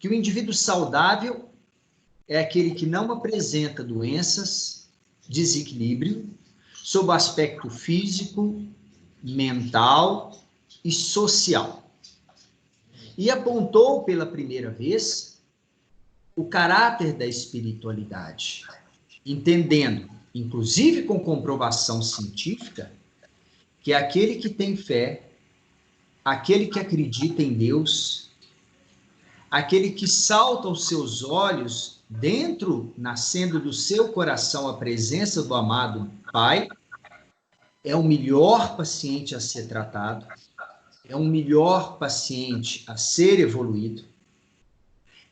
que o indivíduo saudável é aquele que não apresenta doenças, desequilíbrio, sob o aspecto físico, mental e social. E apontou pela primeira vez o caráter da espiritualidade, entendendo, inclusive com comprovação científica, que é aquele que tem fé, aquele que acredita em Deus, aquele que salta aos seus olhos, dentro, nascendo do seu coração, a presença do amado Pai, é o melhor paciente a ser tratado, é um melhor paciente a ser evoluído,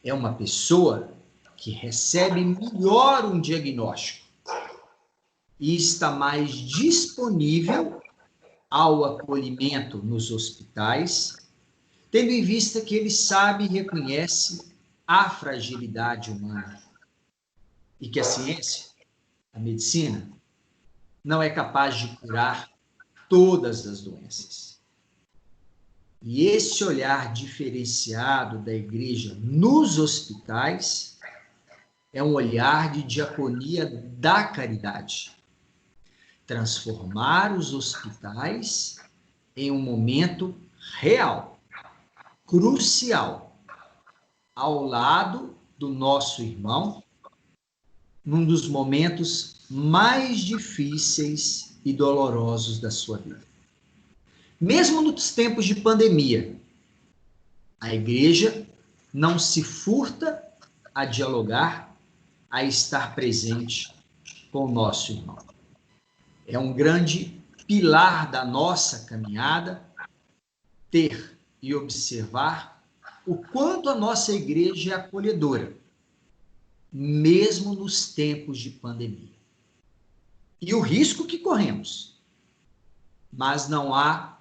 é uma pessoa que recebe melhor um diagnóstico e está mais disponível ao acolhimento nos hospitais, tendo em vista que ele sabe e reconhece a fragilidade humana e que a ciência, a medicina, não é capaz de curar todas as doenças. E esse olhar diferenciado da igreja nos hospitais é um olhar de diaconia da caridade. Transformar os hospitais em um momento real, crucial, ao lado do nosso irmão, num dos momentos mais difíceis e dolorosos da sua vida. Mesmo nos tempos de pandemia, a igreja não se furta a dialogar, a estar presente com o nosso irmão. É um grande pilar da nossa caminhada ter e observar o quanto a nossa igreja é acolhedora, mesmo nos tempos de pandemia. E o risco que corremos. Mas não há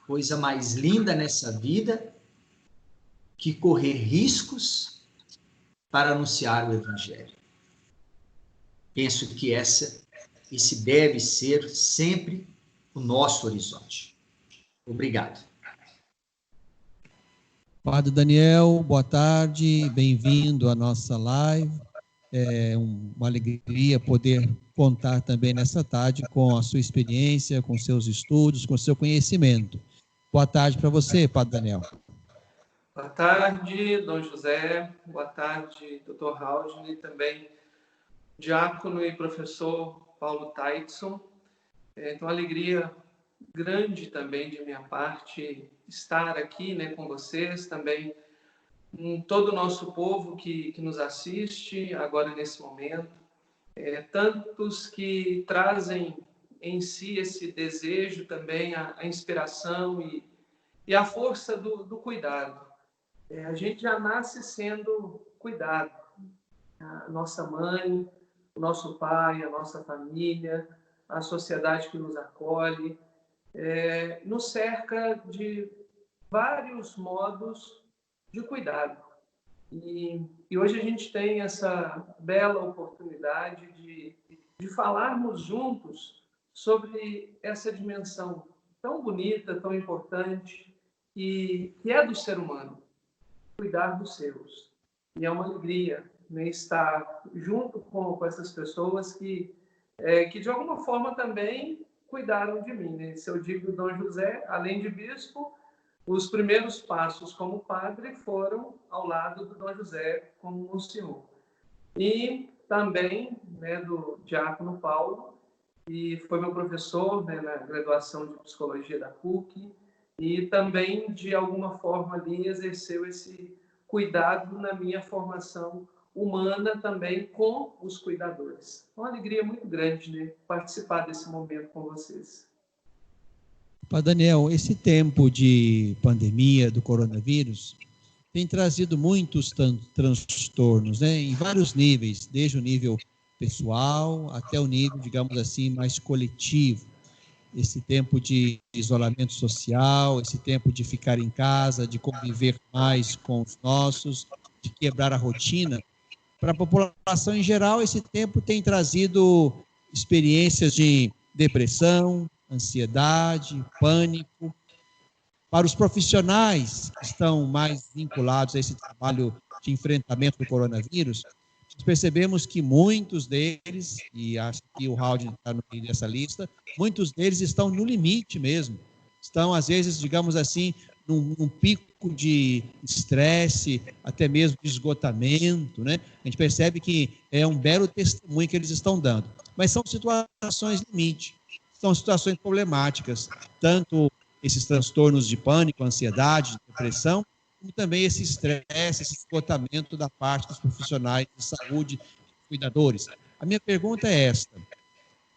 coisa mais linda nessa vida que correr riscos para anunciar o Evangelho. Penso que esse deve ser sempre o nosso horizonte. Obrigado. Padre Daniel, boa tarde, bem-vindo à nossa live. É uma alegria poder contar também nessa tarde com a sua experiência, com seus estudos, com seu conhecimento. Boa tarde para você, Padre Daniel. Boa tarde, Dom José. Boa tarde, Dr. Haldner, e também diácono e professor Paulo Taitson. Então, alegria grande também de minha parte estar aqui, né, com vocês, também todo o nosso povo que nos assiste agora nesse momento, tantos que trazem em si esse desejo também, a inspiração e a força do cuidado. A gente já nasce sendo cuidado. A nossa mãe, o nosso pai, a nossa família, a sociedade que nos acolhe, nos cerca de vários modos de cuidado. E hoje a gente tem essa bela oportunidade de falarmos juntos sobre essa dimensão tão bonita, tão importante, que é do ser humano, cuidar dos seus. E é uma alegria, né, estar junto com essas pessoas que de alguma forma também cuidaram de mim, né? Se eu digo Dom José, além de bispo, os primeiros passos como padre foram ao lado do Dom José como monsenhor. E também, né, do diácono Paulo, que foi meu professor, né, na graduação de psicologia da PUC, e também, de alguma forma, ali exerceu esse cuidado na minha formação humana também com os cuidadores. Uma alegria muito grande, né, participar desse momento com vocês. Padre Daniel, esse tempo de pandemia do coronavírus tem trazido muitos transtornos, né, em vários níveis, desde o nível pessoal até o nível, digamos assim, mais coletivo. Esse tempo de isolamento social, esse tempo de ficar em casa, de conviver mais com os nossos, de quebrar a rotina. Para a população em geral, esse tempo tem trazido experiências de depressão, ansiedade, pânico. Para os profissionais que estão mais vinculados a esse trabalho de enfrentamento do coronavírus, nós percebemos que muitos deles, e acho que o Raul está no meio dessa lista, muitos deles estão no limite mesmo. Estão, às vezes, digamos assim, num pico de estresse, até mesmo de esgotamento, né? A gente percebe que é um belo testemunho que eles estão dando. Mas são situações limite, são situações problemáticas, tanto esses transtornos de pânico, ansiedade, depressão, como também esse estresse, esse esgotamento da parte dos profissionais de saúde, cuidadores. A minha pergunta é esta: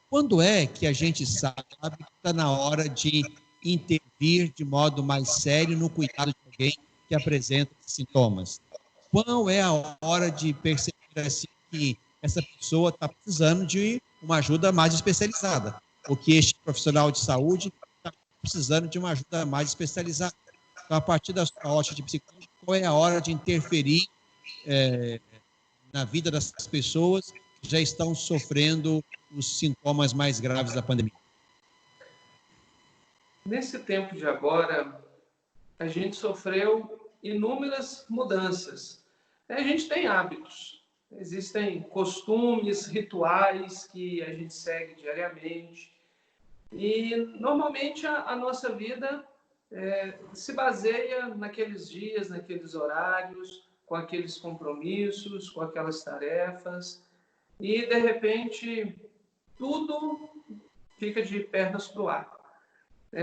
quando é que a gente sabe que está na hora de intervir de modo mais sério no cuidado de alguém que apresenta sintomas? Qual é a hora de perceber assim, que essa pessoa está precisando de uma ajuda mais especializada, ou que este profissional de saúde está precisando de uma ajuda mais especializada? Então, a partir da sua ótica de psicólogo, qual é a hora de interferir na vida das pessoas que já estão sofrendo os sintomas mais graves da pandemia? Nesse tempo de agora, a gente sofreu inúmeras mudanças. A gente tem hábitos, existem costumes, rituais que a gente segue diariamente. E, normalmente, a nossa vida se baseia naqueles dias, naqueles horários, com aqueles compromissos, com aquelas tarefas. E, de repente, tudo fica de pernas para o ar.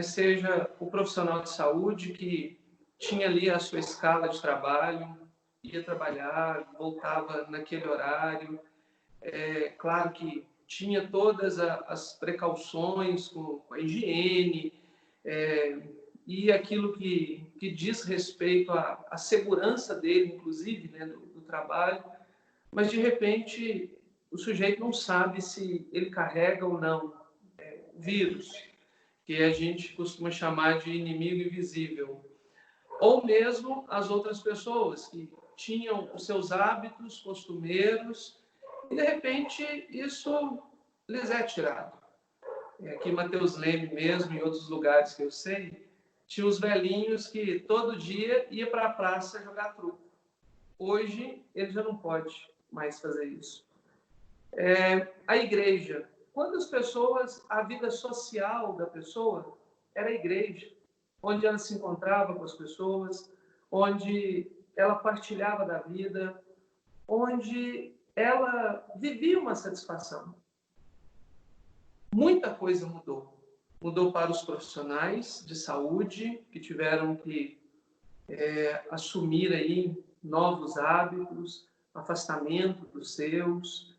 Seja o profissional de saúde que tinha ali a sua escala de trabalho, ia trabalhar, voltava naquele horário. Claro que tinha todas as precauções com a higiene, e aquilo que diz respeito à segurança dele, inclusive, né, do trabalho, mas de repente o sujeito não sabe se ele carrega ou não vírus, que a gente costuma chamar de inimigo invisível, ou mesmo as outras pessoas que tinham os seus hábitos costumeiros e, de repente, isso lhes é tirado. Aqui em Mateus Leme mesmo, em outros lugares que eu sei, tinha os velhinhos que todo dia ia para a praça jogar truco. Hoje, ele já não pode mais fazer isso. A igreja. Quantas pessoas, a vida social da pessoa era a igreja, onde ela se encontrava com as pessoas, onde ela partilhava da vida, onde ela vivia uma satisfação. Muita coisa mudou. Mudou para os profissionais de saúde, que tiveram que assumir aí novos hábitos, afastamento dos seus,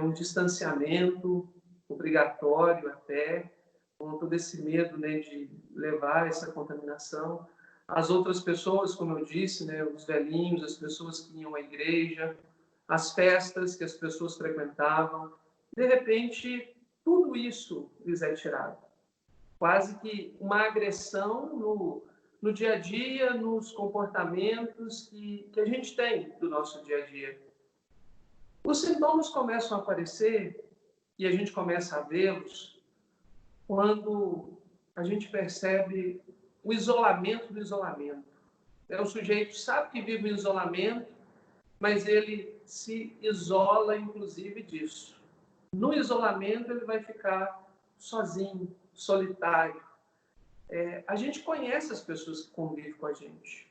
um distanciamento obrigatório até, com todo esse medo, né, de levar essa contaminação. As outras pessoas, como eu disse, né, os velhinhos, as pessoas que iam à igreja, as festas que as pessoas frequentavam, de repente, tudo isso lhes é tirado. Quase que uma agressão no dia a dia, nos comportamentos que a gente tem do nosso dia a dia. Os sintomas começam a aparecer e a gente começa a vê-los quando a gente percebe o isolamento do isolamento. O sujeito sabe que vive em isolamento, mas ele se isola, inclusive, disso. No isolamento, ele vai ficar sozinho, solitário. A gente conhece as pessoas que convivem com a gente.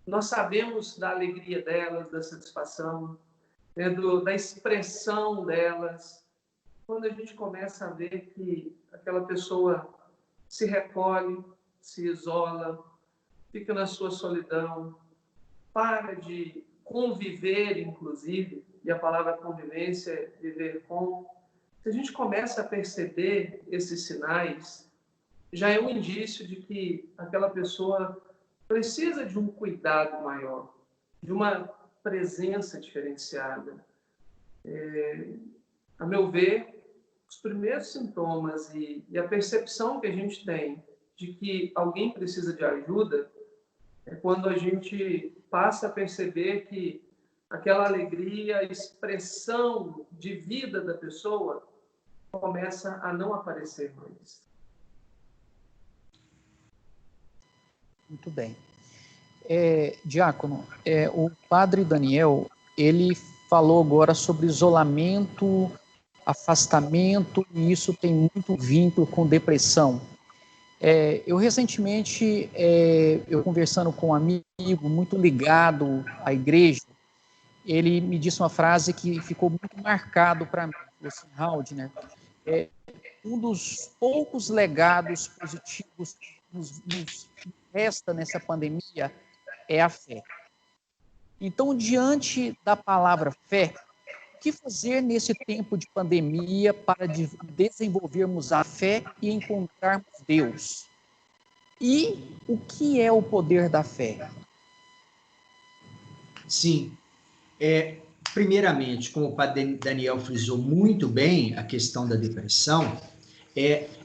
Nós sabemos da alegria delas, da satisfação, da expressão delas. Quando a gente começa a ver que aquela pessoa se recolhe, se isola, fica na sua solidão, para de conviver, inclusive, e a palavra convivência é viver com. Se a gente começa a perceber esses sinais, já é um indício de que aquela pessoa precisa de um cuidado maior, de uma presença diferenciada. A meu ver, os primeiros sintomas e a percepção que a gente tem de que alguém precisa de ajuda é quando a gente passa a perceber que aquela alegria, a expressão de vida da pessoa começa a não aparecer mais. Muito bem. Diácono, o padre Daniel, ele falou agora sobre isolamento, afastamento, e isso tem muito vínculo com depressão. Eu recentemente, eu conversando com um amigo muito ligado à igreja, ele me disse uma frase que ficou muito marcado para mim. Falou assim, Haldner, um dos poucos legados positivos que nos resta nessa pandemia é a fé. Então, diante da palavra fé, o que fazer nesse tempo de pandemia para desenvolvermos a fé e encontrarmos Deus? E o que é o poder da fé? Sim. Primeiramente, como o padre Daniel frisou muito bem a questão da depressão,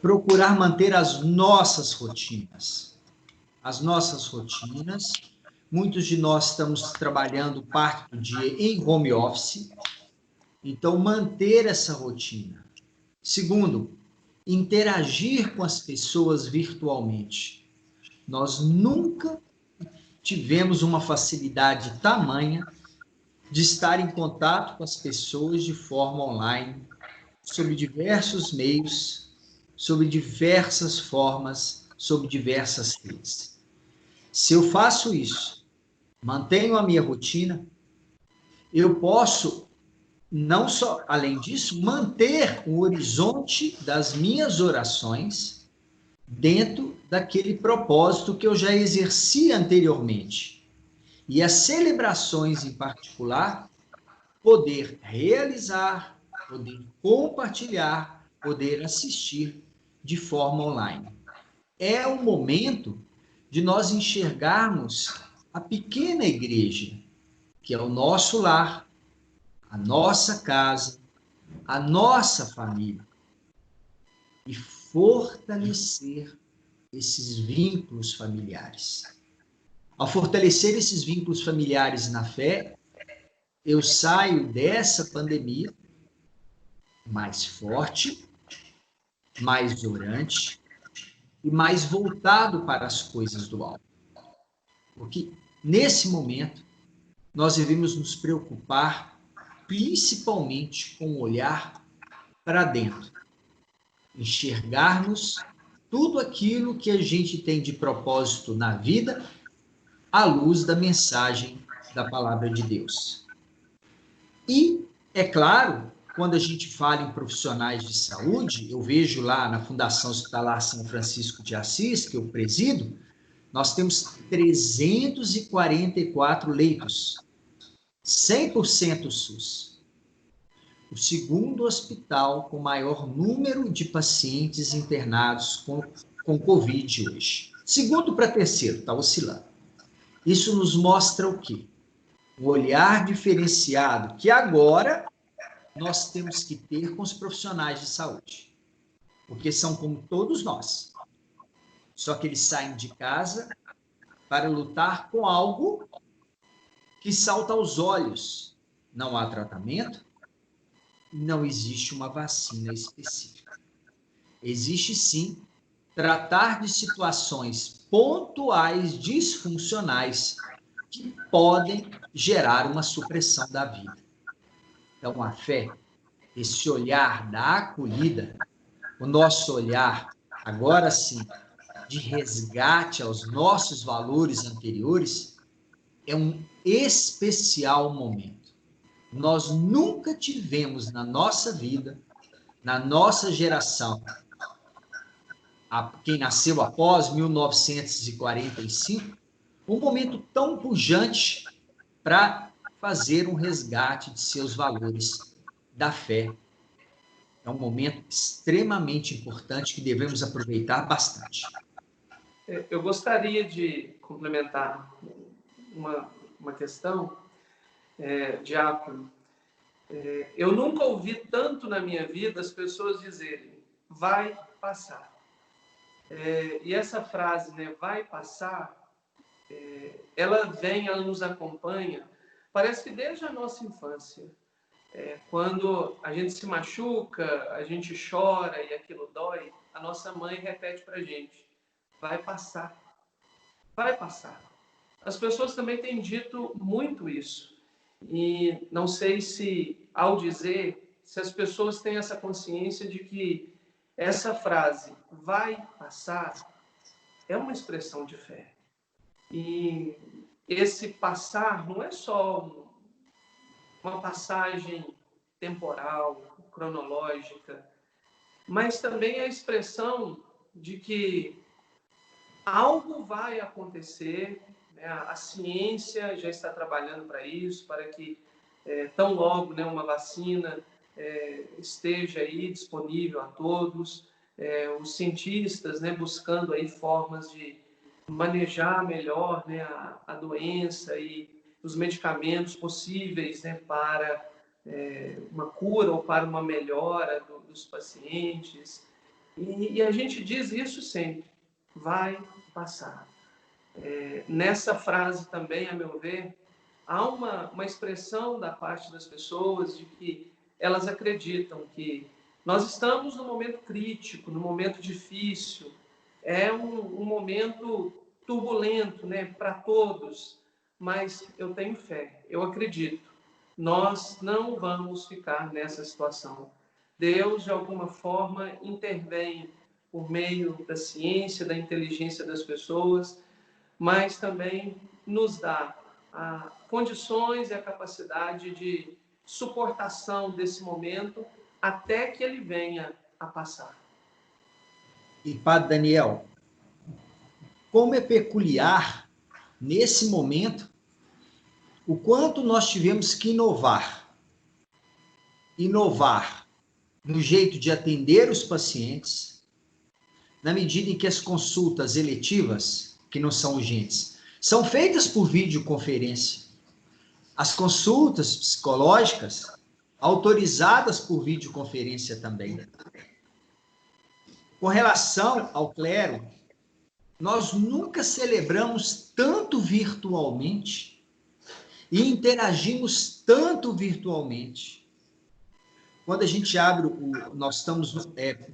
procurar manter as nossas rotinas. As nossas rotinas. Muitos de nós estamos trabalhando parte do dia em home office, então manter essa rotina. Segundo, interagir com as pessoas virtualmente. Nós nunca tivemos uma facilidade tamanha de estar em contato com as pessoas de forma online, sobre diversos meios, sobre diversas formas, sobre diversas redes. Se eu faço isso, mantenho a minha rotina, eu posso, não só, além disso, manter o horizonte das minhas orações dentro daquele propósito que eu já exerci anteriormente. E as celebrações em particular, poder realizar, poder compartilhar, poder assistir de forma online. É o momento de nós enxergarmos a pequena igreja, que é o nosso lar, a nossa casa, a nossa família, e fortalecer esses vínculos familiares. Ao fortalecer esses vínculos familiares na fé, eu saio dessa pandemia mais forte, mais orante e mais voltado para as coisas do alto. Porque nesse momento nós devemos nos preocupar principalmente com o olhar para dentro, enxergarmos tudo aquilo que a gente tem de propósito na vida à luz da mensagem da palavra de Deus. E, é claro, quando a gente fala em profissionais de saúde, eu vejo lá na Fundação Hospitalar São Francisco de Assis, que eu presido, nós temos 344 leitos, 100% SUS. O segundo hospital com maior número de pacientes internados com Covid hoje. Segundo para terceiro, está oscilando. Isso nos mostra o quê? Um olhar diferenciado que agora nós temos que ter com os profissionais de saúde. Porque são como todos nós. Só que eles saem de casa para lutar com algo que salta aos olhos. Não há tratamento, não existe uma vacina específica. Existe sim tratar de situações pontuais disfuncionais que podem gerar uma supressão da vida. Então, a fé, esse olhar da acolhida, o nosso olhar, agora sim, de resgate aos nossos valores anteriores, é um especial momento. Nós nunca tivemos na nossa vida, na nossa geração, quem nasceu após 1945, um momento tão pujante para fazer um resgate de seus valores da fé. É um momento extremamente importante que devemos aproveitar bastante. Eu gostaria de complementar uma questão, Diácono. Eu nunca ouvi tanto na minha vida as pessoas dizerem, vai passar. E essa frase, né, vai passar, ela nos acompanha, parece que desde a nossa infância. Quando a gente se machuca, a gente chora e aquilo dói, a nossa mãe repete para a gente, vai passar, vai passar. as pessoas também têm dito muito isso. E não sei se, ao dizer, se as pessoas têm essa consciência de que essa frase, vai passar, é uma expressão de fé. E esse passar não é só uma passagem temporal, cronológica, mas também a expressão de que algo vai acontecer, né? A ciência já está trabalhando para isso, para que tão logo, né, uma vacina esteja aí disponível a todos, os cientistas, né, buscando aí formas de manejar melhor, né, a doença e os medicamentos possíveis, né, para uma cura ou para uma melhora dos pacientes. E a gente diz isso sempre, vai passar. Nessa frase também, a meu ver, há uma expressão da parte das pessoas de que elas acreditam que nós estamos num momento crítico, num momento difícil, é um momento turbulento, né, para todos, mas eu tenho fé, eu acredito, nós não vamos ficar nessa situação. Deus, de alguma forma, intervém por meio da ciência, da inteligência das pessoas, mas também nos dá condições e a capacidade de suportação desse momento até que ele venha a passar. E, Padre Daniel, como é peculiar, nesse momento, o quanto nós tivemos que inovar no jeito de atender os pacientes, na medida em que as consultas eletivas, que não são urgentes, são feitas por videoconferência. As consultas psicológicas, autorizadas por videoconferência também. Com relação ao clero, nós nunca celebramos tanto virtualmente e interagimos tanto virtualmente. Quando a gente abre, nós estamos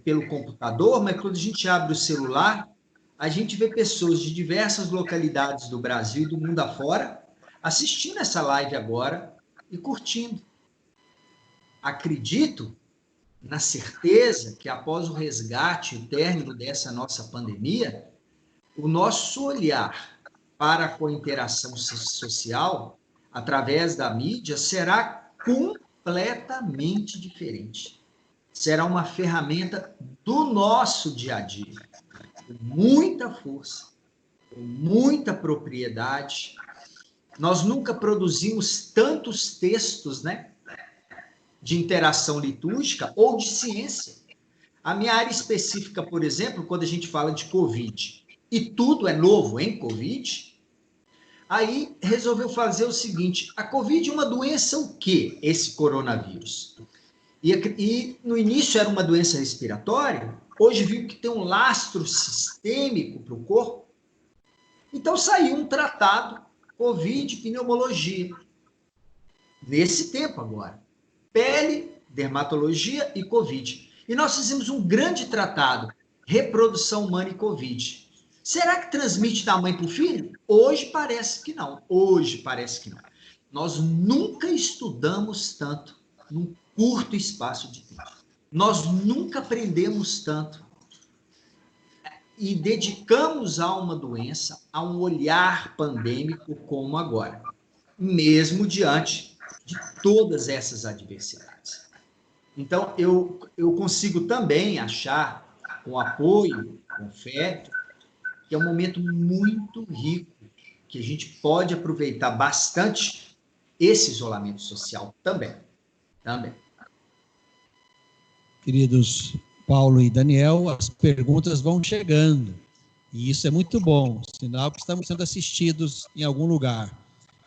pelo computador, mas quando a gente abre o celular, a gente vê pessoas de diversas localidades do Brasil e do mundo afora assistindo essa live agora e curtindo. Acredito na certeza que após o resgate, o término dessa nossa pandemia, o nosso olhar para com a interação social, através da mídia, será completamente diferente. Será uma ferramenta do nosso dia a dia, com muita força, com muita propriedade. Nós nunca produzimos tantos textos, né, de interação litúrgica ou de ciência. A minha área específica, por exemplo, quando a gente fala de Covid, e tudo é novo em Covid, aí resolveu fazer o seguinte: a Covid é uma doença o quê? Esse coronavírus. E no início era uma doença respiratória, hoje viu que tem um lastro sistêmico para o corpo. Então saiu um tratado Covid, pneumologia. Nesse tempo agora. Pele, dermatologia e Covid. E nós fizemos um grande tratado, reprodução humana e Covid. Será que transmite da mãe para o filho? Hoje parece que não. Nós nunca estudamos tanto num curto espaço de tempo. Nós nunca aprendemos tanto e dedicamos a uma doença, a um olhar pandêmico como agora, mesmo diante de todas essas adversidades. Então, eu consigo também achar, com apoio, com fé, que é um momento muito rico, que a gente pode aproveitar bastante esse isolamento social também. Queridos Paulo e Daniel, as perguntas vão chegando, e isso é muito bom, sinal que estamos sendo assistidos em algum lugar.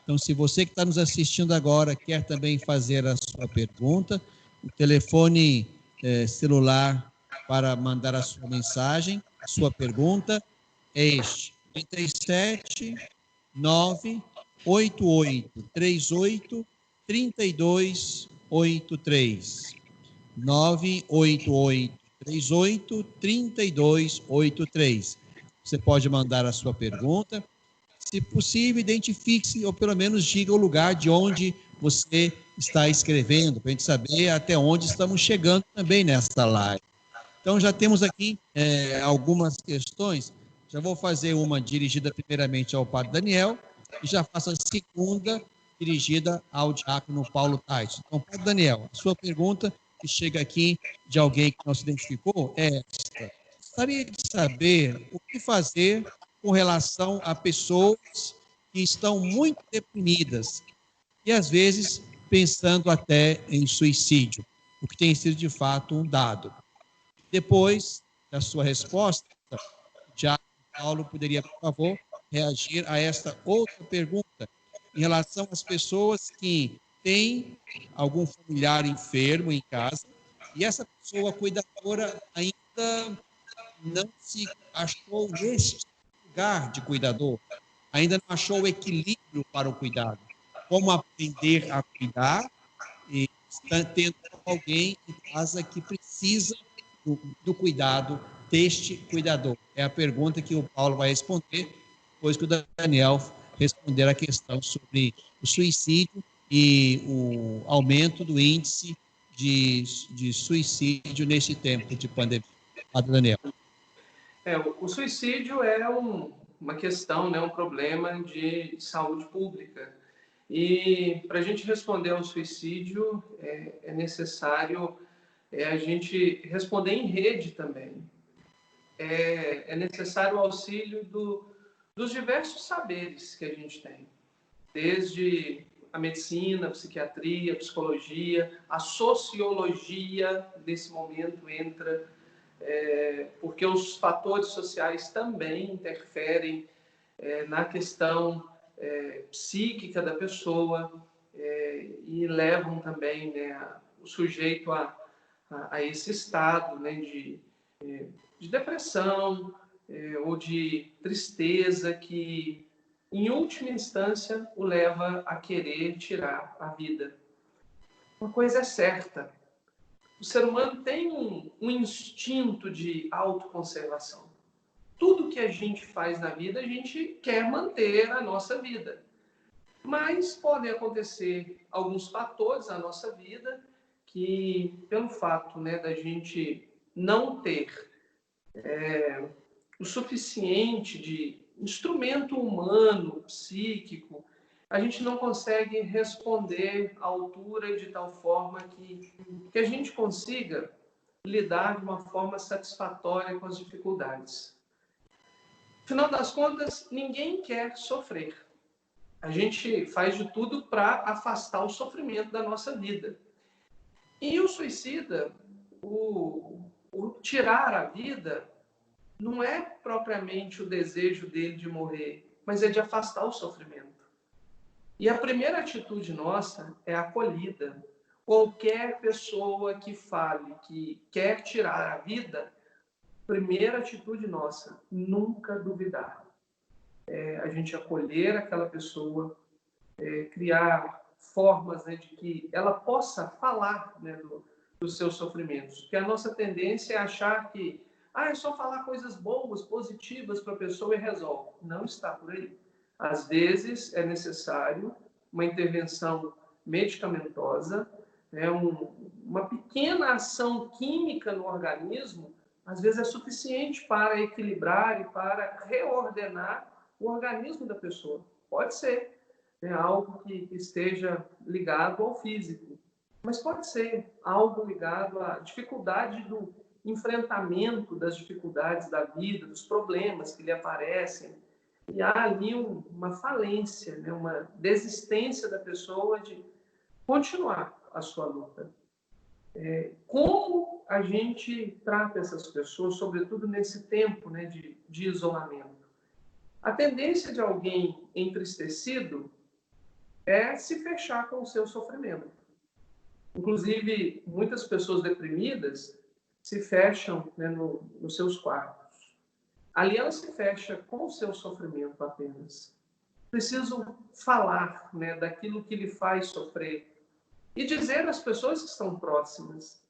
Então, se você que está nos assistindo agora quer também fazer a sua pergunta, o telefone celular para mandar a sua mensagem, a sua pergunta, é este: 37 988 38 3283. 988 38 3283. Você pode mandar a sua pergunta. se possível, identifique-se ou pelo menos diga o lugar de onde você está escrevendo, para a gente saber até onde estamos chegando também nesta live. Então, já temos aqui algumas questões. Já vou fazer uma dirigida primeiramente ao Padre Daniel e já faço a segunda dirigida ao diácono Paulo Tais. Então, Padre Daniel, a sua pergunta, que chega aqui de alguém que não se identificou, é esta. Gostaria de saber o que fazer com relação a pessoas que estão muito deprimidas e, às vezes, pensando até em suicídio, o que tem sido, de fato, um dado. Depois da sua resposta, o diácono Paulo poderia, por favor, reagir a esta outra pergunta em relação às pessoas que têm algum familiar enfermo em casa e essa pessoa cuidadora ainda não se achou neste lugar de cuidador, ainda não achou o equilíbrio para o cuidado. Como aprender a cuidar e está tendo alguém em casa que precisa do cuidado deste cuidador? É a pergunta que o Paulo vai responder, depois que o Daniel responder a questão sobre o suicídio e o aumento do índice de suicídio neste tempo de pandemia. Padre Daniel. O suicídio é uma questão, né, um problema de saúde pública. E para a gente responder ao suicídio, é necessário a gente responder em rede também. É necessário o auxílio dos diversos saberes que a gente tem, desde a medicina, a psiquiatria, a psicologia, a sociologia, nesse momento entra, porque os fatores sociais também interferem na questão psíquica da pessoa e levam também, né, o sujeito a esse estado, né, de depressão ou de tristeza que, em última instância, o leva a querer tirar a vida. Uma coisa é certa, o ser humano tem um instinto de autoconservação. Tudo que a gente faz na vida, a gente quer manter a nossa vida. Mas podem acontecer alguns fatores na nossa vida que, pelo fato, né, da gente não ter o suficiente de instrumento humano, psíquico, a gente não consegue responder à altura de tal forma que a gente consiga lidar de uma forma satisfatória com as dificuldades. Afinal das contas, ninguém quer sofrer. A gente faz de tudo para afastar o sofrimento da nossa vida. E o suicida, o tirar a vida, não é propriamente o desejo dele de morrer, mas é de afastar o sofrimento. E a primeira atitude nossa é a acolhida. Qualquer pessoa que fale que quer tirar a vida, primeira atitude nossa, nunca duvidar. A gente acolher aquela pessoa, criar formas, né, de que ela possa falar, né, dos seus sofrimentos. Porque a nossa tendência é achar que é só falar coisas boas, positivas para a pessoa e resolve. Não está por aí. Às vezes é necessário uma intervenção medicamentosa, né, uma pequena ação química no organismo, às vezes é suficiente para equilibrar e para reordenar o organismo da pessoa. Pode ser, né, algo que esteja ligado ao físico, mas pode ser algo ligado à dificuldade do enfrentamento das dificuldades da vida, dos problemas que lhe aparecem. E há ali uma falência, né, uma desistência da pessoa de continuar a sua luta. Como a gente trata essas pessoas, sobretudo nesse tempo, né, de isolamento? A tendência de alguém entristecido é se fechar com o seu sofrimento. Inclusive, muitas pessoas deprimidas se fecham, né, nos seus quartos. Ali ela se fecha com o seu sofrimento apenas. Preciso falar, né, daquilo que lhe faz sofrer e dizer às pessoas que estão próximas.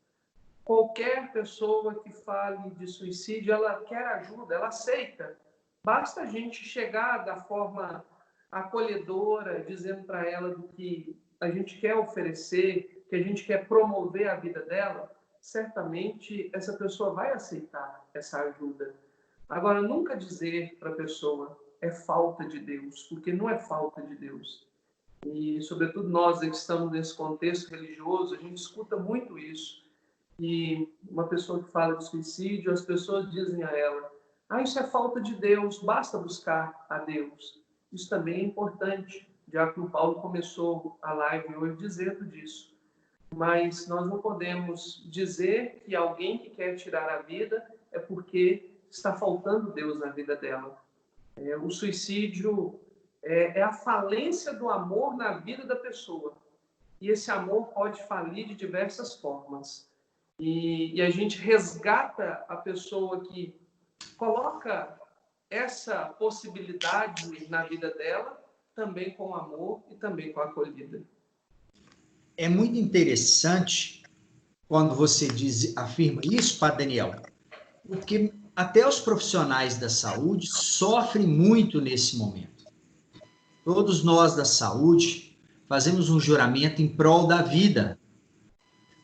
Qualquer pessoa que fale de suicídio, ela quer ajuda, ela aceita Basta a gente chegar da forma acolhedora, dizendo para ela do que a gente quer oferecer, que a gente quer promover a vida dela, certamente essa pessoa vai aceitar essa ajuda. Agora, nunca dizer para a pessoa é falta de Deus, porque não é falta de Deus. E, sobretudo, nós que estamos nesse contexto religioso, a gente escuta muito isso. E uma pessoa que fala de suicídio, as pessoas dizem a ela: ah, isso é falta de Deus, basta buscar a Deus. Isso também é importante. O Diácono Paulo começou a live hoje dizendo disso. Mas nós não podemos dizer que alguém que quer tirar a vida é porque está faltando Deus na vida dela. O suicídio é a falência do amor na vida da pessoa. E esse amor pode falir de diversas formas. E a gente resgata a pessoa que coloca essa possibilidade na vida dela, também com amor e também com acolhida. É muito interessante quando você afirma isso, Padre Daniel, porque até os profissionais da saúde sofrem muito nesse momento. Todos nós da saúde fazemos um juramento em prol da vida,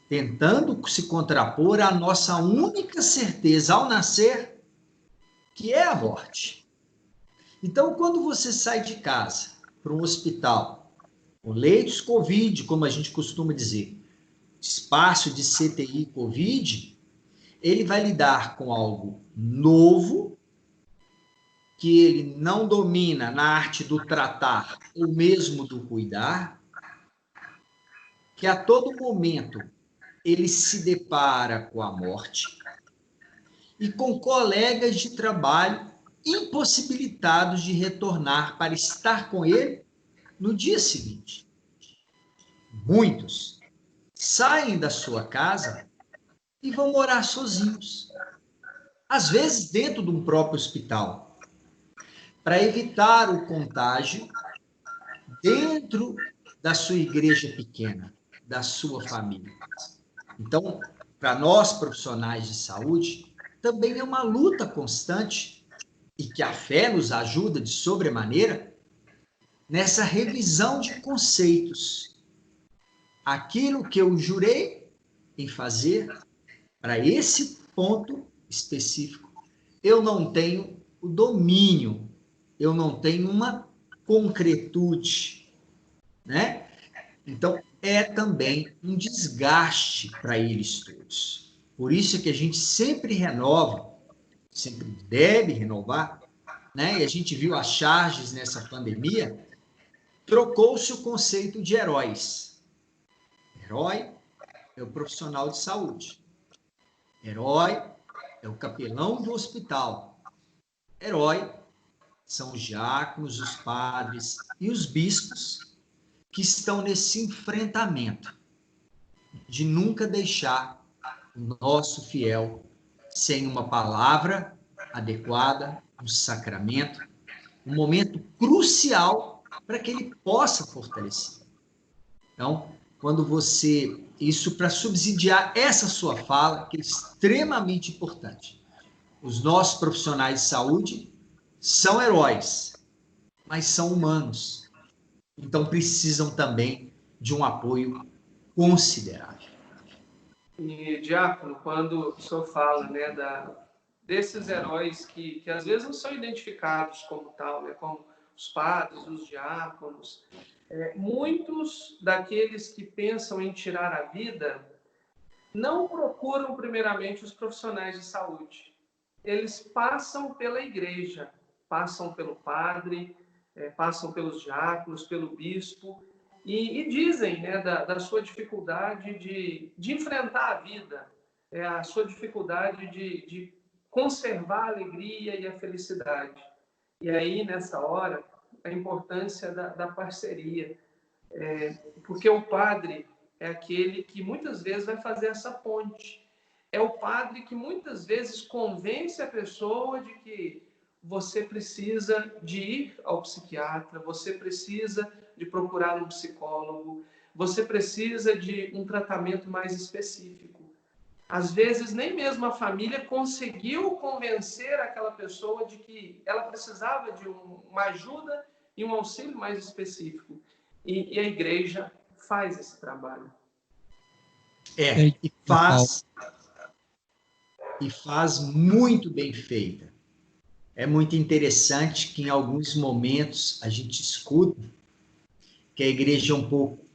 tentando se contrapor à nossa única certeza ao nascer, que é a morte. Então, quando você sai de casa para um hospital, com leitos Covid, como a gente costuma dizer, espaço de CTI Covid, ele vai lidar com algo novo, que ele não domina na arte do tratar ou mesmo do cuidar, que a todo momento ele se depara com a morte e com colegas de trabalho impossibilitados de retornar para estar com ele no dia seguinte. Muitos saem da sua casa e vão morar sozinhos, às vezes dentro de um próprio hospital, para evitar o contágio dentro da sua igreja pequena, da sua família. Então, para nós profissionais de saúde, também é uma luta constante e que a fé nos ajuda de sobremaneira nessa revisão de conceitos. Aquilo que eu jurei em fazer, para esse ponto específico, eu não tenho o domínio, eu não tenho uma concretude, né? Então, é também um desgaste para eles todos. Por isso que a gente sempre renova, sempre deve renovar, né? E a gente viu as charges nessa pandemia, trocou-se o conceito de heróis. Herói é o profissional de saúde. Herói é o capelão do hospital. Herói são os diáconos, os padres e os bispos que estão nesse enfrentamento de nunca deixar o nosso fiel sem uma palavra adequada, um sacramento, um momento crucial para que ele possa fortalecer. Então, quando você... Isso para subsidiar essa sua fala, que é extremamente importante. Os nossos profissionais de saúde são heróis, mas são humanos. Então, precisam também de um apoio considerável. E, Diácono, quando o senhor fala, né, desses heróis que às vezes não são identificados como tal, né, como os padres, os diáconos, muitos daqueles que pensam em tirar a vida não procuram primeiramente os profissionais de saúde. Eles passam pela igreja, passam pelo padre, passam pelos diáconos, pelo bispo, e dizem, né, da sua dificuldade de enfrentar a vida, a sua dificuldade de conservar a alegria e a felicidade. E aí, nessa hora, a importância da parceria, porque o padre é aquele que muitas vezes vai fazer essa ponte. É o padre que muitas vezes convence a pessoa de que você precisa de ir ao psiquiatra, você precisa de procurar um psicólogo, você precisa de um tratamento mais específico. Às vezes, nem mesmo a família conseguiu convencer aquela pessoa de que ela precisava de uma ajuda e um auxílio mais específico. E a igreja faz esse trabalho. E faz muito bem feita. É muito interessante que em alguns momentos a gente escuta que a igreja é um pouco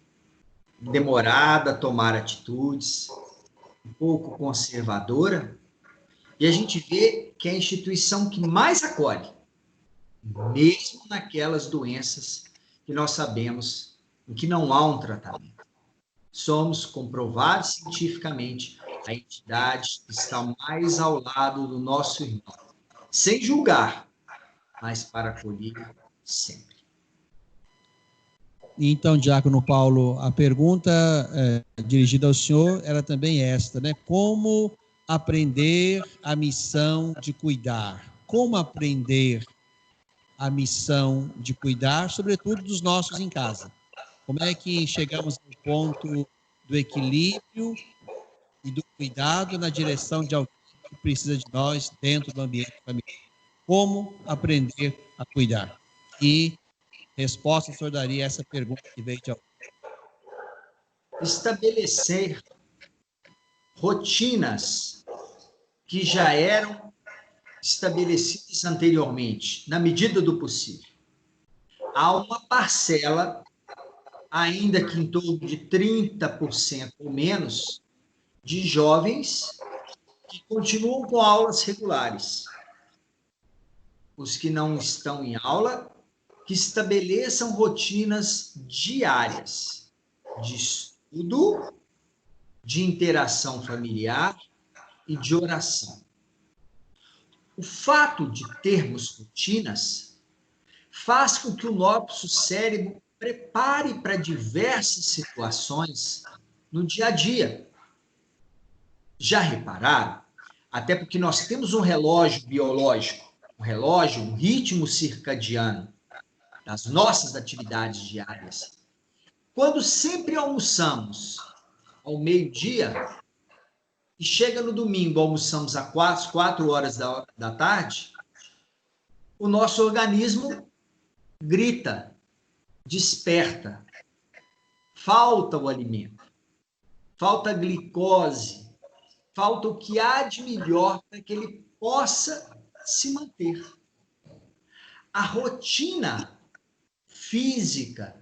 demorada a tomar atitudes, um pouco conservadora, e a gente vê que é a instituição que mais acolhe, mesmo naquelas doenças que nós sabemos em que não há um tratamento. Somos comprovados cientificamente a entidade que está mais ao lado do nosso irmão, sem julgar, mas para acolher sempre. Então, Diácono Paulo, a pergunta dirigida ao senhor era também esta, né? Como aprender a missão de cuidar? Como aprender a missão de cuidar, sobretudo dos nossos em casa? Como é que chegamos ao ponto do equilíbrio e do cuidado na direção de alguém que precisa de nós dentro do ambiente familiar? Como aprender a cuidar? E resposta o senhor daria a essa pergunta que veio de alguém? Estabelecer rotinas que já eram estabelecidas anteriormente, na medida do possível. Há uma parcela, ainda que em torno de 30% ou menos, de jovens que continuam com aulas regulares. Os que não estão em aula, que estabeleçam rotinas diárias de estudo, de interação familiar e de oração. O fato de termos rotinas faz com que o nosso cérebro prepare para diversas situações no dia a dia. Já repararam? Até porque nós temos um relógio biológico, um ritmo circadiano das nossas atividades diárias. Quando sempre almoçamos ao meio-dia e chega no domingo, almoçamos às 4 horas da tarde, o nosso organismo grita, desperta, falta o alimento, falta a glicose, falta o que há de melhor para que ele possa se manter. A rotina física,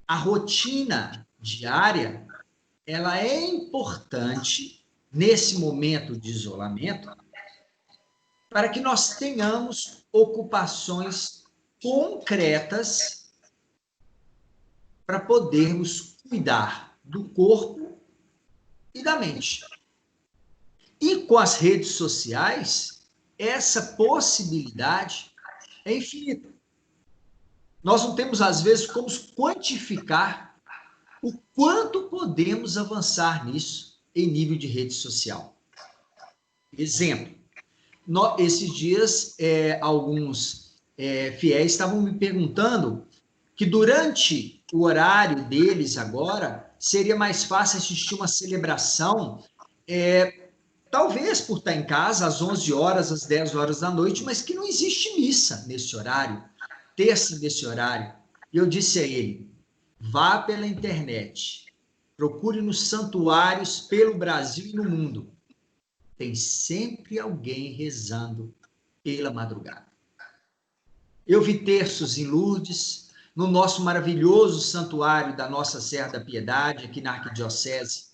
a rotina diária, ela é importante nesse momento de isolamento para que nós tenhamos ocupações concretas para podermos cuidar do corpo e da mente. E com as redes sociais, essa possibilidade é infinita. Nós não temos, às vezes, como quantificar o quanto podemos avançar nisso em nível de rede social. Exemplo, esses dias, alguns fiéis estavam me perguntando que durante o horário deles agora, seria mais fácil assistir uma celebração, talvez por estar em casa às 11 horas, às 10 horas da noite, mas que não existe missa nesse horário, terça nesse horário. E eu disse a ele, vá pela internet, procure nos santuários pelo Brasil e no mundo. Tem sempre alguém rezando pela madrugada. Eu vi terços em Lourdes, no nosso maravilhoso santuário da Nossa Serra da Piedade, aqui na Arquidiocese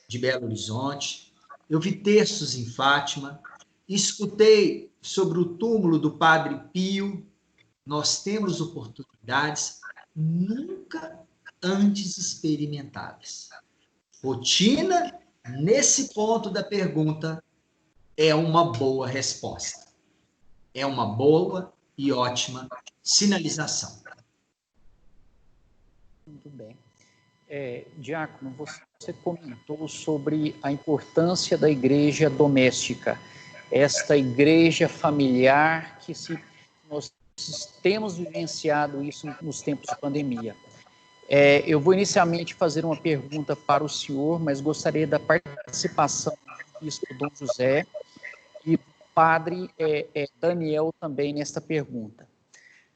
de Belo Horizonte. Eu vi terços em Fátima, escutei sobre o túmulo do Padre Pio. Nós temos oportunidades nunca antes experimentadas. Rotina, nesse ponto da pergunta, é uma boa resposta. É uma boa e ótima sinalização. Muito bem. Diácono, você comentou sobre a importância da igreja doméstica, esta igreja familiar nós temos vivenciado isso nos tempos de pandemia. Eu vou inicialmente fazer uma pergunta para o senhor, mas gostaria da participação do bispo Dom José e do padre Daniel também nesta pergunta.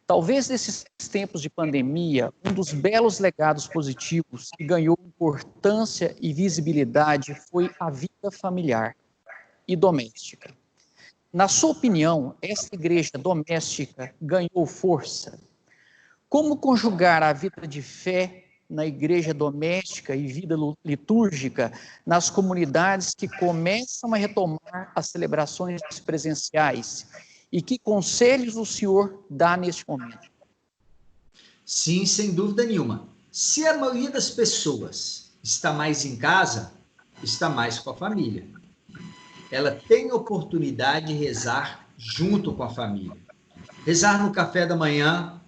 Talvez nesses tempos de pandemia, um dos belos legados positivos que ganhou importância e visibilidade foi a vida familiar e doméstica. Na sua opinião, esta igreja doméstica ganhou força? Como conjugar a vida de fé na igreja doméstica e vida litúrgica nas comunidades que começam a retomar as celebrações presenciais? E que conselhos o senhor dá neste momento? Sim, sem dúvida nenhuma. Se a maioria das pessoas está mais em casa, está mais com a família. Ela tem oportunidade de rezar junto com a família. Rezar no café da manhã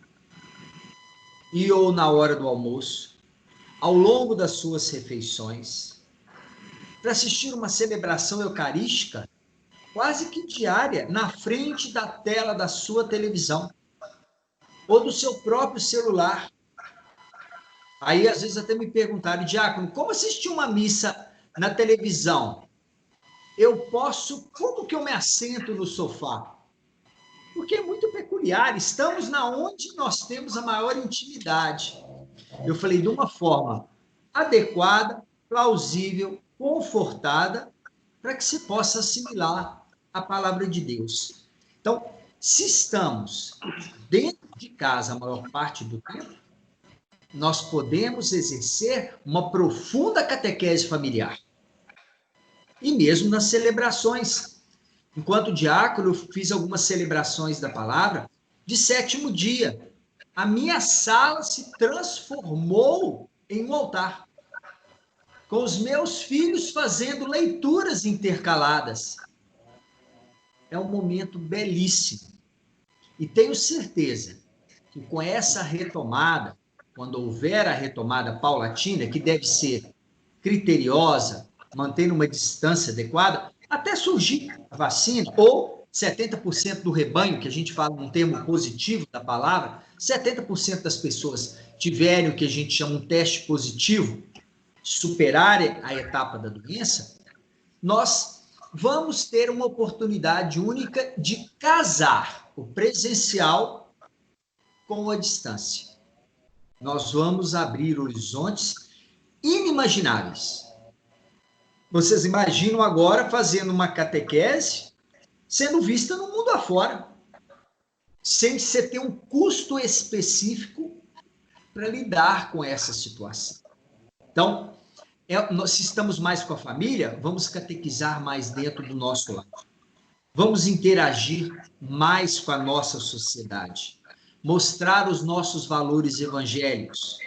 e ou na hora do almoço, ao longo das suas refeições, para assistir uma celebração eucarística quase que diária, na frente da tela da sua televisão ou do seu próprio celular. Aí, às vezes, até me perguntaram, diácono, como assistir uma missa na televisão? Como que eu me assento no sofá? Porque é muito peculiar, estamos na onde nós temos a maior intimidade. Eu falei de uma forma adequada, plausível, confortada, para que se possa assimilar a palavra de Deus. Então, se estamos dentro de casa a maior parte do tempo, nós podemos exercer uma profunda catequese familiar. E mesmo nas celebrações. Enquanto diácono, eu fiz algumas celebrações da palavra de 7º dia. A minha sala se transformou em um altar, com os meus filhos fazendo leituras intercaladas. É um momento belíssimo. E tenho certeza que com essa retomada, quando houver a retomada paulatina, que deve ser criteriosa, mantendo uma distância adequada, até surgir a vacina, ou 70% do rebanho, que a gente fala num termo positivo da palavra, 70% das pessoas tiverem o que a gente chama um teste positivo, superarem a etapa da doença, nós vamos ter uma oportunidade única de casar o presencial com a distância. Nós vamos abrir horizontes inimagináveis. Vocês imaginam agora fazendo uma catequese sendo vista no mundo afora, sem você ter um custo específico para lidar com essa situação. Então, se estamos mais com a família, vamos catequizar mais dentro do nosso lar. Vamos interagir mais com a nossa sociedade. Mostrar os nossos valores evangélicos.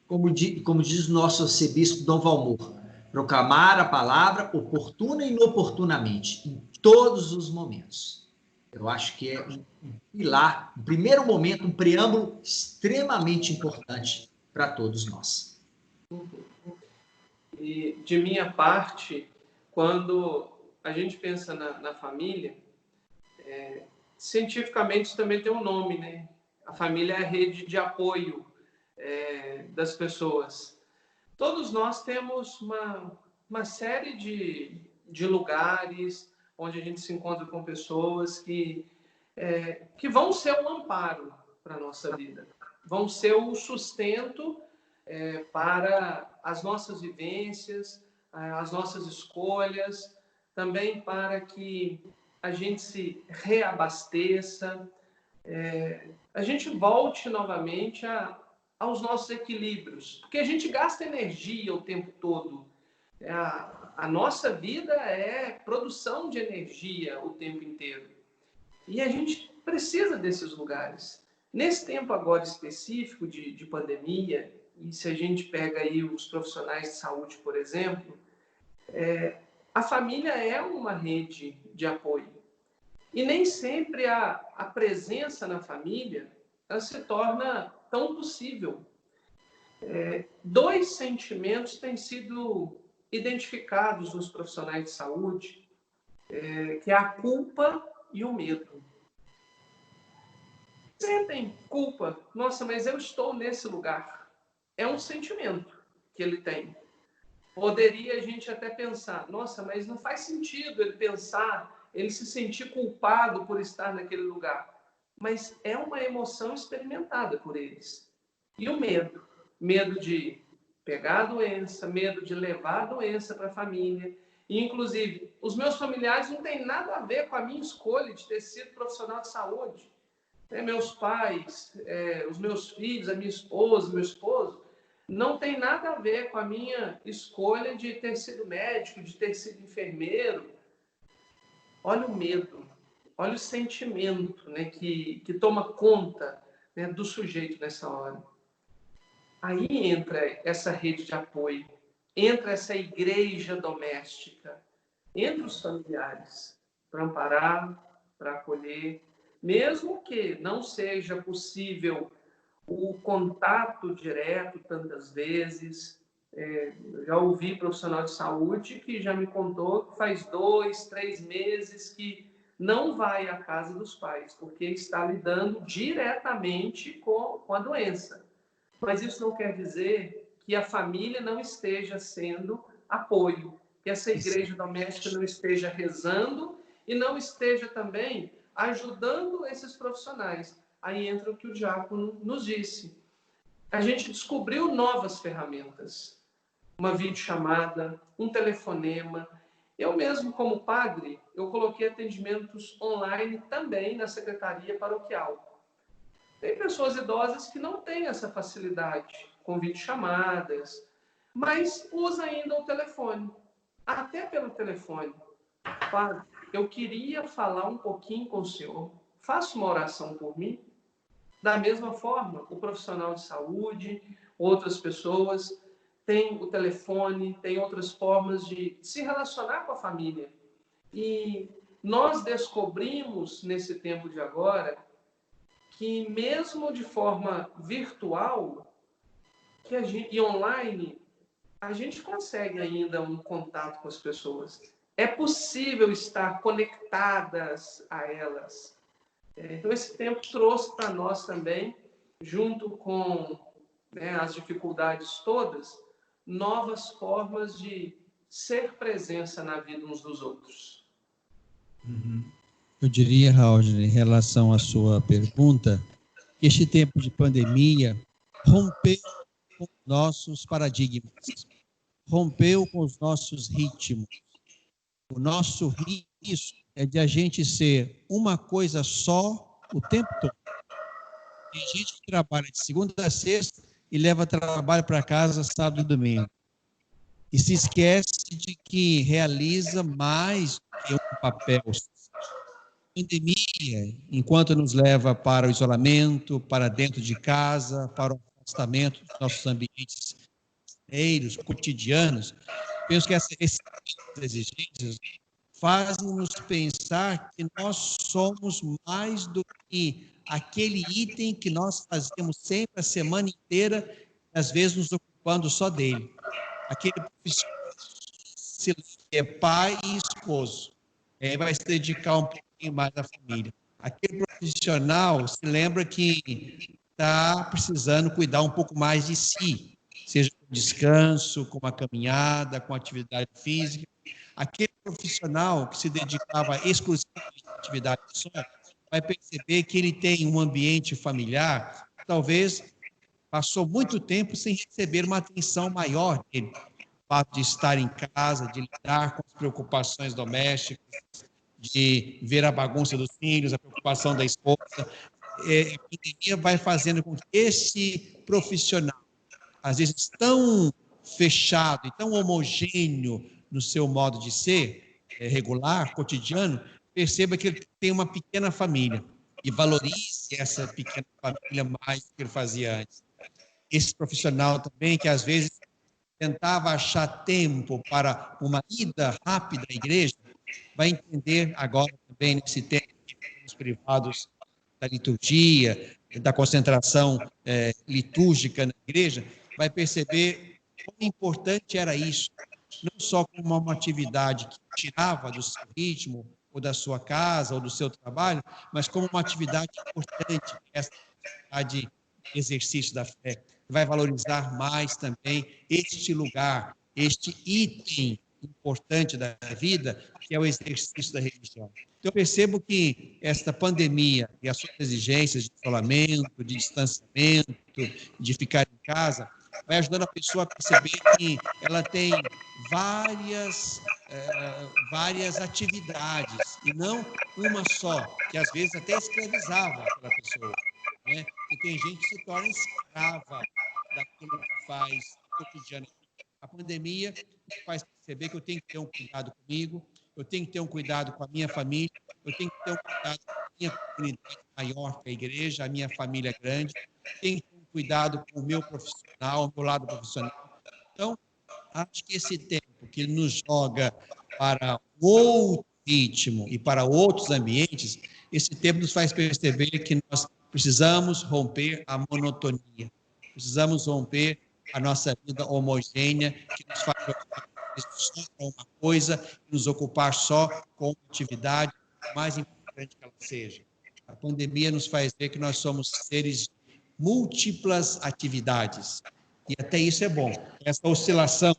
Como diz o nosso arcebispo Dom Valmor, proclamar a palavra oportuna e inoportunamente, em todos os momentos. Eu acho que é um pilar, um primeiro momento, um preâmbulo extremamente importante para todos nós. E, de minha parte, quando a gente pensa na família, cientificamente isso também tem um nome, né? A família é a rede de apoio das pessoas. Todos nós temos uma série de lugares onde a gente se encontra com pessoas que vão ser um amparo para a nossa vida, vão ser o sustento para as nossas vivências, as nossas escolhas, também para que a gente se reabasteça, a gente volte novamente aos nossos equilíbrios, porque a gente gasta energia o tempo todo. A nossa vida é produção de energia o tempo inteiro. E a gente precisa desses lugares. Nesse tempo agora específico de pandemia, e se a gente pega aí os profissionais de saúde, por exemplo, a família é uma rede de apoio. E nem sempre a presença na família ela se torna tão possível. Dois sentimentos têm sido identificados nos profissionais de saúde, que é a culpa e o medo. Sentem culpa. Nossa, mas eu estou nesse lugar. é um sentimento que ele tem. Poderia a gente até pensar, nossa, mas não faz sentido ele pensar, ele se sentir culpado por estar naquele lugar. Mas é uma emoção experimentada por eles. E o medo? Medo de pegar a doença, medo de levar a doença para a família. E, inclusive, os meus familiares não têm nada a ver com a minha escolha de ter sido profissional de saúde. Meus pais, os meus filhos, a minha esposa, meu esposo, não tem nada a ver com a minha escolha de ter sido médico, de ter sido enfermeiro. Olha o medo, olha o sentimento, né, que toma conta, né, do sujeito nessa hora. Aí entra essa rede de apoio, entra essa igreja doméstica, entra os familiares para amparar, para acolher, mesmo que não seja possível o contato direto tantas vezes. Já ouvi profissional de saúde que já me contou que faz 2, 3 meses que não vai à casa dos pais, porque está lidando diretamente com a doença. Mas isso não quer dizer que a família não esteja sendo apoio, que essa igreja doméstica não esteja rezando e não esteja também ajudando esses profissionais. Aí entra o que o diácono nos disse. A gente descobriu novas ferramentas. Uma videochamada, um telefonema. Eu mesmo, como padre, eu coloquei atendimentos online também na secretaria paroquial. Tem pessoas idosas que não têm essa facilidade com videochamadas, mas usa ainda o telefone. Até pelo telefone. Padre, eu queria falar um pouquinho com o senhor. Faça uma oração por mim. Da mesma forma, o profissional de saúde, outras pessoas, têm o telefone, têm outras formas de se relacionar com a família. E nós descobrimos, nesse tempo de agora, que mesmo de forma virtual e online, a gente consegue ainda um contato com as pessoas. É possível estar conectadas a elas. Então, esse tempo trouxe para nós também, junto com, né, as dificuldades todas, novas formas de ser presença na vida uns dos outros. Eu diria, Raul, em relação à sua pergunta, que este tempo de pandemia rompeu com os nossos paradigmas, rompeu com os nossos ritmos. O nosso risco é de a gente ser uma coisa só o tempo todo. Tem gente que trabalha de segunda a sexta e leva trabalho para casa sábado e domingo. E se esquece de que realiza mais do que um papel. A pandemia, enquanto nos leva para o isolamento, para dentro de casa, para o afastamento dos nossos ambientes cotidianos, penso que essas exigências fazem-nos pensar que nós somos mais do que aquele item que nós fazemos sempre a semana inteira, às vezes nos ocupando só dele. Aquele profissional é pai e esposo, vai se dedicar um pouquinho mais à família. Aquele profissional se lembra que está precisando cuidar um pouco mais de si, seja com descanso, com uma caminhada, com atividade física. Aquele profissional que se dedicava exclusivamente à atividade só, vai perceber que ele tem um ambiente familiar, talvez passou muito tempo sem receber uma atenção maior dele. O fato de estar em casa, de lidar com as preocupações domésticas, de ver a bagunça dos filhos, a preocupação da esposa. A pandemia vai fazendo com que esse profissional, às vezes tão fechado e tão homogêneo no seu modo de ser, regular, cotidiano, perceba que ele tem uma pequena família e valorize essa pequena família mais do que ele fazia antes. Esse profissional também, que às vezes tentava achar tempo para uma ida rápida à igreja, vai entender agora também, nesse tempo dos privados da liturgia, da concentração litúrgica na igreja, vai perceber quão importante era isso, não só como uma atividade que tirava do seu ritmo, ou da sua casa, ou do seu trabalho, mas como uma atividade importante, essa atividade de exercício da fé. vai valorizar mais também este lugar, este item importante da vida, que é o exercício da religião. Então, eu percebo que esta pandemia e as suas exigências de isolamento, de distanciamento, de ficar em casa, vai ajudando a pessoa a perceber que ela tem várias atividades, e não uma só, que às vezes até escravizava aquela pessoa, né? E tem gente que se torna escrava daquilo que faz cotidianamente. A pandemia me faz perceber que eu tenho que ter um cuidado comigo, eu tenho que ter um cuidado com a minha família, eu tenho que ter um cuidado com a minha comunidade maior que a igreja, a minha família grande, tenho que ter um cuidado com o meu profissional, o meu lado profissional. Então, acho que esse tempo que ele nos joga para outro ritmo e para outros ambientes, esse tempo nos faz perceber que nós precisamos romper a monotonia, precisamos romper a nossa vida homogênea, que nos faz só com uma coisa, nos ocupar só com uma atividade, mais importante que ela seja. A pandemia nos faz ver que nós somos seres de múltiplas atividades, e até isso é bom. Essa oscilação,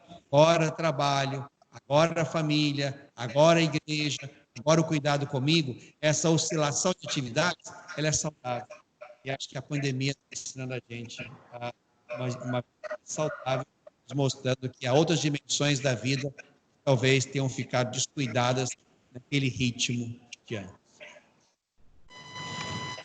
agora trabalho, agora a família, agora a igreja, agora o cuidado comigo, essa oscilação de atividades, ela é saudável. E acho que a pandemia está ensinando a gente uma saudável, mostrando que há outras dimensões da vida que talvez tenham ficado descuidadas naquele ritmo de ano.